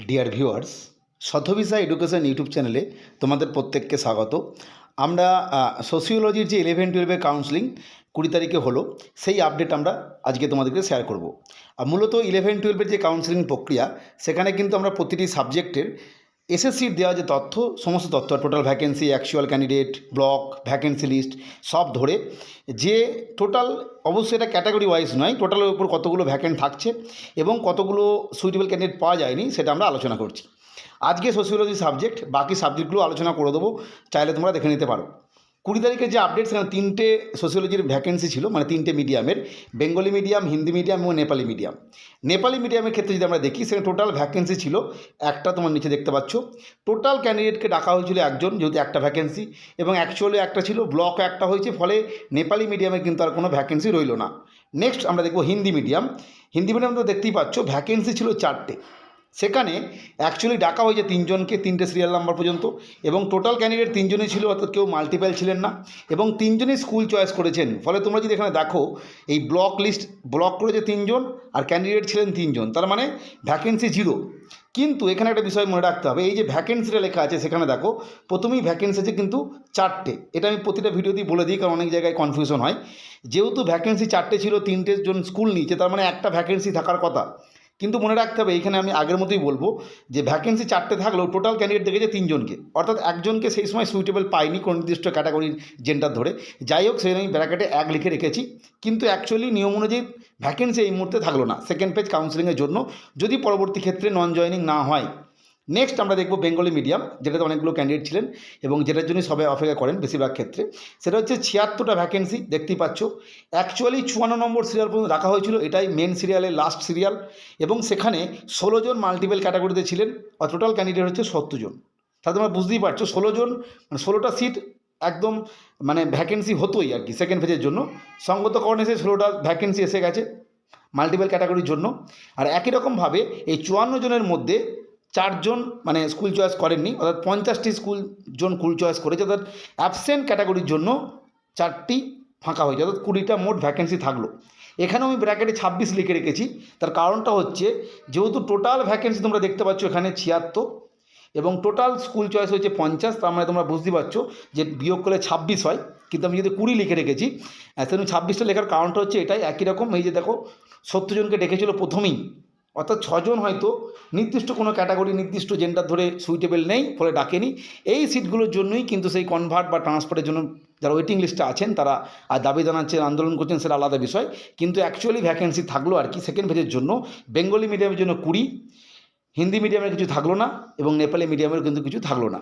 Dear viewers, শতভিসা education YouTube চ্যানেলে তোমাদের প্রত্যেককে স্বাগত। আমরা সোশিওলজির যে 11-12 কাউন্সেলিং 20 তারিখে হলো, সেই আপডেট আমরা আজকে তোমাদেরকে শেয়ার করব। আর মূলত 11-12 যে কাউন্সেলিং প্রক্রিয়া, সেখানে কিন্তু আমরা প্রতিটি সাবজেক্টের এসএসসির দেওয়া যে তথ্য, সমস্ত তথ্য, total vacancy, actual candidate, block, vacancy list সব ধরে যে টোটাল, অবশ্যই এটা ক্যাটাগরি ওয়াইজ নয়, টোটালের উপর কতগুলো ভ্যাকেন্ট থাকছে এবং কতগুলো সুইটেবল ক্যান্ডিডেট পাওয়া যায়নি, সেটা আমরা আলোচনা করছি। আজকে সোশিওলজি সাবজেক্ট, বাকি সাবজেক্টগুলো আলোচনা করে দেবো, চাইলে তোমরা দেখে নিতে পারো। 20 তারিখের যে আপডেট, সেখানে 3টে সোশিওলজির ভ্যাকেন্সি ছিল, মানে 3টে মিডিয়ামের, বেঙ্গলি মিডিয়াম, হিন্দি মিডিয়াম এবং নেপালি মিডিয়াম। নেপালি মিডিয়ামের ক্ষেত্রে যদি আমরা দেখি, সেখানে টোটাল ভ্যাকেন্সি ছিল একটা, তোমার নিচে দেখতে পাচ্ছ। টোটাল ক্যান্ডিডেটকে ডাকা হয়েছিল একজন, যেহেতু একটা ভ্যাকেন্সি, এবং অ্যাকচুয়ালি একটা ছিল, ব্লক একটা হয়েছে, ফলে নেপালি মিডিয়ামে কিন্তু আর কোনো ভ্যাকেন্সি রইল না। নেক্সট আমরা দেখব হিন্দি মিডিয়াম। হিন্দি মিডিয়াম তো দেখতেই পাচ্ছ, ভ্যাকেন্সি ছিল 4টে, সেখানে অ্যাকচুয়ালি ডাকা হয়েছে 3 জনকে, 3টে সিরিয়াল নাম্বার পর্যন্ত, এবং টোটাল ক্যান্ডিডেট 3 জনই ছিল, অর্থাৎ কেউ মাল্টিপল ছিলেন না, এবং 3 জনই স্কুল চয়েস করেছেন। ফলে তোমরা যদি এখানে দেখো, এই ব্লক লিস্ট ব্লক করেছে 3 জন আর ক্যান্ডিডেট ছিলেন 3 জন, তার মানে ভ্যাকেন্সি 0। কিন্তু এখানে একটা বিষয় মনে রাখতে হবে, এই যে ভ্যাকেন্সিটা লেখা আছে, সেখানে দেখো প্রথমেই ভ্যাকেন্সি আছে কিন্তু 4টে। এটা আমি প্রতিটা ভিডিওতেই বলে দিই, কারণ অনেক জায়গায় কনফিউশন হয়। যেহেতু ভ্যাকেন্সি 4টে ছিল, 3টে জন স্কুল নিয়েছে, তার মানে একটা ভ্যাকেন্সি থাকার কথা। কিন্তু মনে রাখতে হবে, এইখানে আমি আগের মতোই বলবো যে ভ্যাকেন্সি 4টে থাকলেও টোটাল ক্যান্ডিডেট দেখেছে 3 জনকে, অর্থাৎ একজনকে সেই সময় সুইটেবল পাইনি কোনো নির্দিষ্ট ক্যাটাগরির জেন্ডার ধরে। যাই হোক, সেই আমি ব্র্যাকেটে 1 লিখে রেখেছি, কিন্তু অ্যাকচুয়ালি নিয়ম অনুযায়ী ভ্যাকেন্সি এই মুহূর্তে থাকলো না সেকেন্ড পেজ কাউন্সেলিংয়ের জন্য, যদি পরবর্তী ক্ষেত্রে নন জয়নিং না হয়। নেক্সট আমরা দেখব বেঙ্গলি মিডিয়াম, যেটাতে অনেকগুলো ক্যান্ডিডেট ছিলেন এবং যেটার জন্য সবাই অপেক্ষা করেন বেশিরভাগ ক্ষেত্রে। সেটা হচ্ছে 76টা ভ্যাকেন্সি, দেখতেই পাচ্ছ। অ্যাকচুয়ালি 54 নম্বর সিরিয়াল পর্যন্ত রাখা হয়েছিল, এটাই মেন সিরিয়ালের লাস্ট সিরিয়াল, এবং সেখানে 16 জন মাল্টিপল ক্যাটাগরিতে ছিলেন, আর টোটাল ক্যান্ডিডেট হচ্ছে 70 জন। তাহলে তোমরা বুঝতেই পারছো, 16 জন মানে 16টা সিট একদম, মানে ভ্যাকেন্সি হতোই আর কি সেকেন্ড ফেজের জন্য। সঙ্গত কারণে সেই 16টা ভ্যাকেন্সি এসে গেছে মাল্টিপল ক্যাটাগরির জন্য। আর একই রকমভাবে এই 54 জনের মধ্যে 4 জন মানে স্কুল চয়েস করেননি, অর্থাৎ 50টি স্কুল চয়েস করেছে, অর্থাৎ অ্যাবসেন্ট ক্যাটাগরির জন্য 4টি ফাঁকা হয়েছে, অর্থাৎ 20টা মোট ভ্যাকেন্সি থাকলো। এখানেও আমি ব্র্যাকেটে 26 লিখে রেখেছি, তার কারণটা হচ্ছে যেহেতু টোটাল ভ্যাকেন্সি তোমরা দেখতে পাচ্ছ এখানে 76 এবং টোটাল স্কুল চয়েস হয়েছে 50, তার মানে তোমরা বুঝতে পারছো যে বিয়োগ করলে 26 হয়, কিন্তু আমি যদি 20 লিখে রেখেছি, সেজন্য 26টা লেখার কারণটা হচ্ছে এটাই। একই রকম এই যে দেখো, 70 জনকে ডেকেছিল প্রথমেই, অর্থাৎ 6 জন হয়তো নির্দিষ্ট কোনো ক্যাটাগরি, নির্দিষ্ট জেন্ডার ধরে সুইটেবল নেই, ফলে ডাকেনি। এই সিটগুলোর জন্যই কিন্তু সেই কনভার্ট বা ট্রান্সফারের জন্য যারা ওয়েটিং লিস্টে আছেন, তারা আর দাবি জানাচ্ছেন, আন্দোলন করছেন, সেটা আলাদা বিষয়। কিন্তু অ্যাকচুয়ালি ভ্যাকেন্সি থাকলো আর কি সেকেন্ড ফেজের জন্য। বেঙ্গলি মিডিয়ামের জন্য 20, হিন্দি মিডিয়ামের কিছু থাকলো না, এবং নেপালি মিডিয়ামের কিন্তু কিছু থাকলো না।